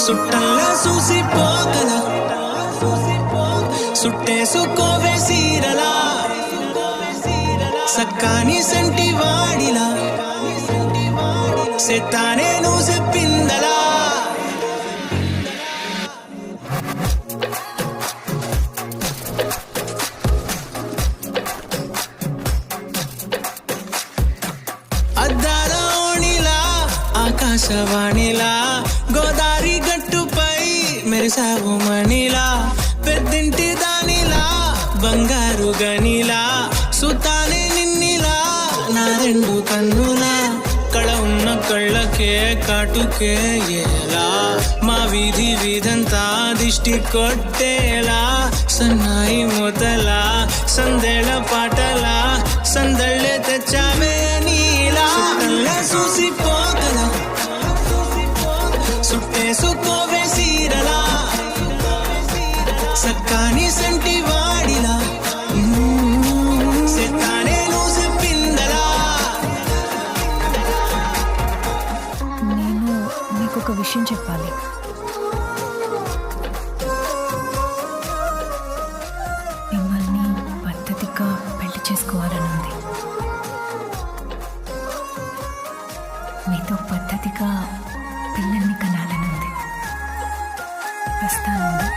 సుట్టల్లా చూసిపోగల సుట్టేసుకోవే సీరలా సక్కాని సంటి వాడిలా సెత్తానే నువ్వు చెప్పిందలా అద్దాల ఓణిలా ఆకాశవాణిలా గోదారి గట్టుపై మెరిసావు మణిలా పెద్దింటి దానిలా బంగారు గనిలా సుతానే నిన్నిలా నా రెండు కన్నులా కళ ఉన్న కళ్ళకే కాటుకే ఎలా మా వీధి వీధంతా దిష్టి కొట్టేలా సన్నాయి మొదలా సందేళ పాటలా సందళ్ళే తెచ్చావే నీలా చూసిపోగల సుట్టేసుకోవే సీరలా సక్కాని సంటి వాడిలా సెత్తానే నువ్వు చెప్పిందలా నేను మీకు ఒక విషయం చెప్పాలి. మిమ్మల్ని పద్ధతిగా పెళ్లి చేసుకోవాలనుంది. మీతో పద్ధతిగా పిల్లల్ని కనాలనుంది. వస్తానండి.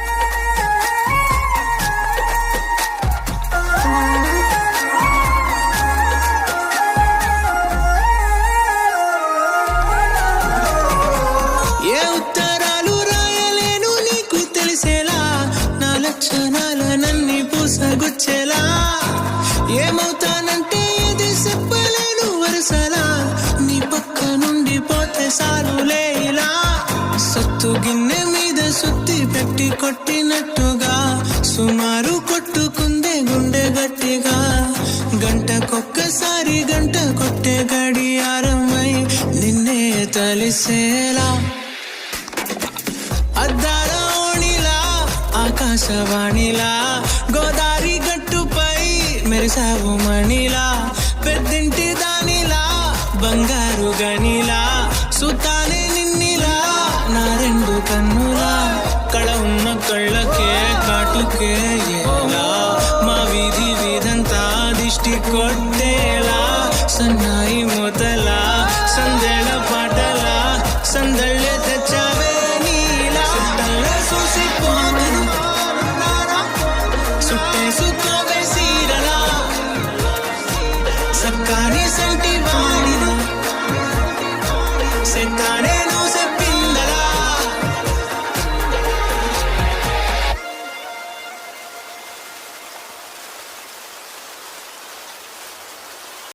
ఏ ఉత్తరాలు రాయలేను నీకు తెలిసేలా నా లక్షణాలనన్నీ పూసగుచ్చేలా ఏమవుతానంటే ఇది చెప్పలేను వరుసలా నీ పక్క నుండి పోతే సారులే ఇలా సత్తు గిన్నె మీద సుత్తి పెట్టి కొట్టినట్టుగా సుమారు కొట్టుకుందే గుండె గట్టిగా గంటకొక్కసారి గంట కొట్టే గడియారమై నిన్నే తలిసేలా అద్దాల ఓణిలా ఆకాశవాణిలా గోదారి గట్టుపై మెరిసావు మణిలా పెద్దింటి దానిలా బంగారు గనిలా సుతానే నిన్నిలా నా రెండు కన్నులా కళ ఉన్న కళ్ళకే కాటుకే ఎలా మా వీధి వీధంతా దిష్టి కొట్టేలా సన్నాయి మొదలా సందేళ పాటలా సందళ్ళే తెచ్చావే నీలా సుట్టల్లా చూసిపోగల సుట్టేసుకో